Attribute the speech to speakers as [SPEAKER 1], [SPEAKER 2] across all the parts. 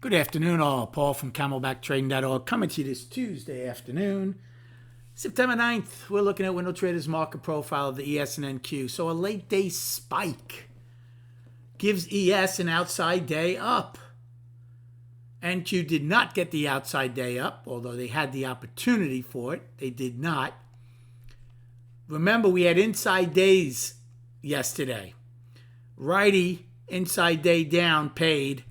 [SPEAKER 1] Good afternoon, all. Paul from CamelbackTrading.org coming to you this Tuesday afternoon, September 9th. We're looking at Window Trader's market profile of the ES and NQ. So a late day spike gives ES an outside day up. NQ did not get the outside day up, although they had the opportunity for it. They did not. Remember, we had inside days yesterday. Righty, inside day down, paid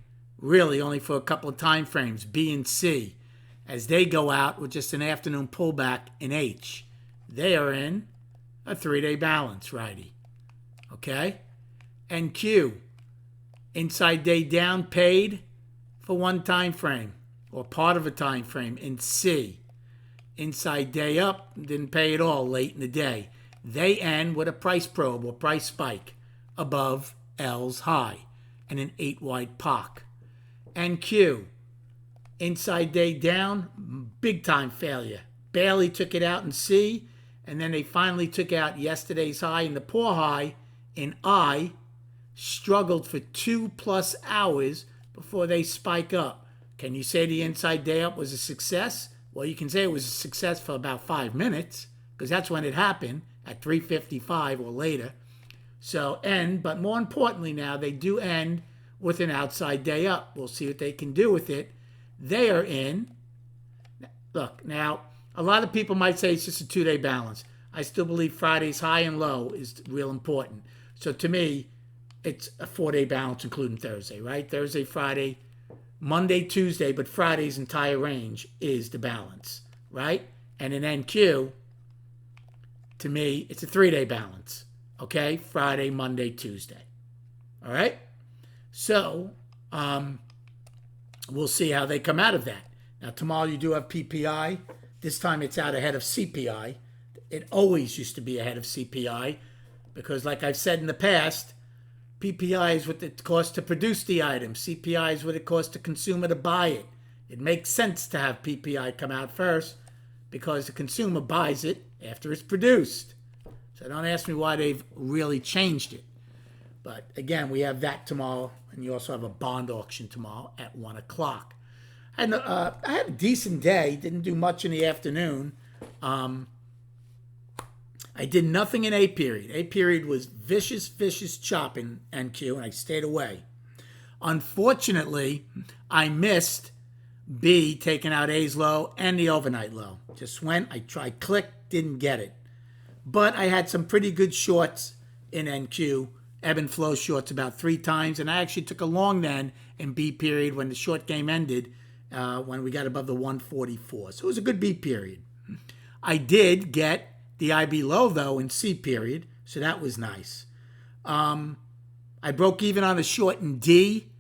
[SPEAKER 1] really only for a couple of time frames, B and C, as they go out with just an afternoon pullback in H. They are in a 3-day balance, righty. Okay? And Q, inside day down, paid for one time frame or part of a time frame in C. Inside day up, didn't pay at all late in the day. They end with a price probe or price spike above L's high and an 8-wide POC. And Q, inside day down, big time failure. Barely took it out in C, and then they finally took out yesterday's high and the poor high in I, struggled for 2+ hours before they spike up. Can you say the inside day up was a success? Well, you can say it was a success for about 5 minutes, because that's when it happened, at 3:55 or later. So end, but more importantly now, they do end with an outside day up. We'll see what they can do with it. They are in. Look, now, a lot of people might say it's just a 2-day balance. I still believe Friday's high and low is real important. So to me, it's a 4-day balance, including Thursday, right? Thursday, Friday, Monday, Tuesday, but Friday's entire range is the balance, right? And in NQ, to me, it's a 3-day balance, okay? Friday, Monday, Tuesday, all right? So, we'll see how they come out of that. Now, tomorrow you do have PPI. This time it's out ahead of CPI. It always used to be ahead of CPI because, like I've said in the past, PPI is what it costs to produce the item. CPI is what it costs the consumer to buy it. It makes sense to have PPI come out first because the consumer buys it after it's produced. So don't ask me why they've really changed it. But again, we have that tomorrow, and you also have a bond auction tomorrow at 1 o'clock. And I had a decent day. Didn't do much in the afternoon. I did nothing in A period. A period was vicious chop in NQ, and I stayed away. Unfortunately, I missed B taking out A's low and the overnight low. Just went, I tried click, didn't get it. But I had some pretty good shorts in NQ. Ebb and flow shorts about 3 times, and I actually took a long then in B period when the short game ended, when we got above the 144. So it was a good B period. I did get the IB low, though, in C period, so that was nice. I broke even on the short in D,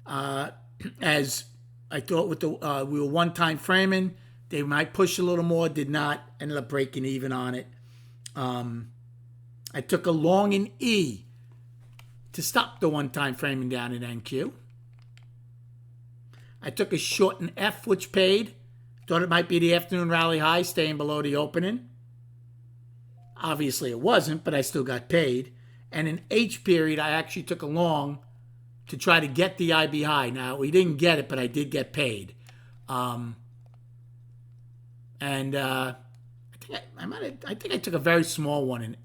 [SPEAKER 1] as I thought with the we were one-time framing. They might push a little more, did not, ended up breaking even on it. I took a long in E to stop the one-time framing down in NQ. I took a short in F, which paid. Thought it might be the afternoon rally high, staying below the opening. Obviously, it wasn't, but I still got paid. And in H period, I actually took a long to try to get the IB high. Now, we didn't get it, but I did get paid. I think I took a very small one in.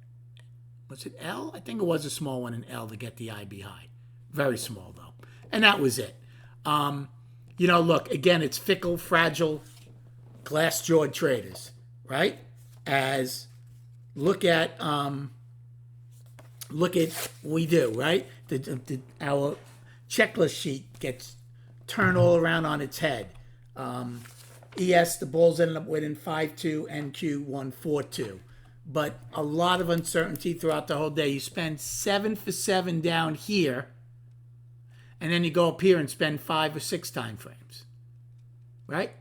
[SPEAKER 1] Was it L? I think it was a small one in L to get the IB high. Very small, though. And that was it. Look, again, it's fickle, fragile, glass-jawed traders, right? As look at what we do, right? Our checklist sheet gets turned all around on its head. ES, the Bulls ended up winning 5-2, NQ 1-4-2. But a lot of uncertainty throughout the whole day. You spend 7 for 7 down here, and then you go up here and spend 5 or 6 time frames, right?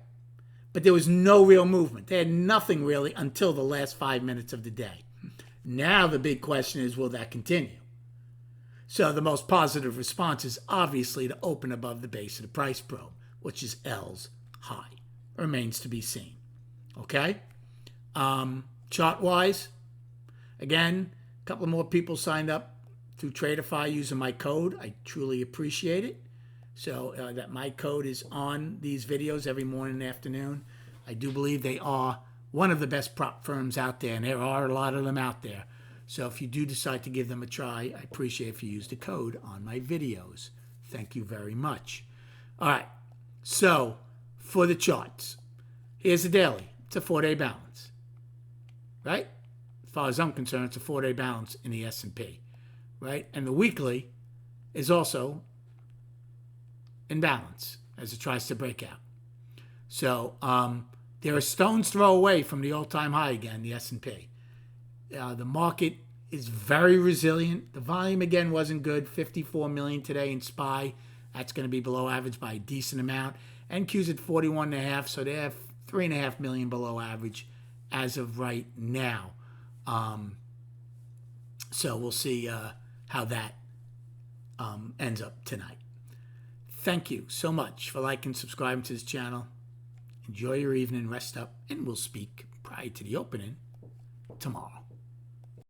[SPEAKER 1] But there was no real movement. They had nothing really until the last 5 minutes of the day. Now the big question is, will that continue? So the most positive response is obviously to open above the base of the price probe, which is L's high. Remains to be seen. Okay? Chart-wise, again, a couple more people signed up through Tradeify using my code. I truly appreciate it. So that my code is on these videos every morning and afternoon. I do believe they are one of the best prop firms out there, and there are a lot of them out there. So if you do decide to give them a try, I appreciate if you use the code on my videos. Thank you very much. All right, so for the charts, here's the daily. It's a 4-day balance, right? As far as I'm concerned, it's a 4-day balance in the S&P, right? And the weekly is also in balance as it tries to break out. So they're a stone's throw away from the all-time high again, the S&P. The market is very resilient. The volume again wasn't good. 54 million today in SPY. That's going to be below average by a decent amount. NQ's at 41.5, so they have 3.5 million below average as of right now. So we'll see how that ends up tonight. Thank you so much for liking and subscribing to this channel. Enjoy your evening, rest up, and we'll speak prior to the opening tomorrow.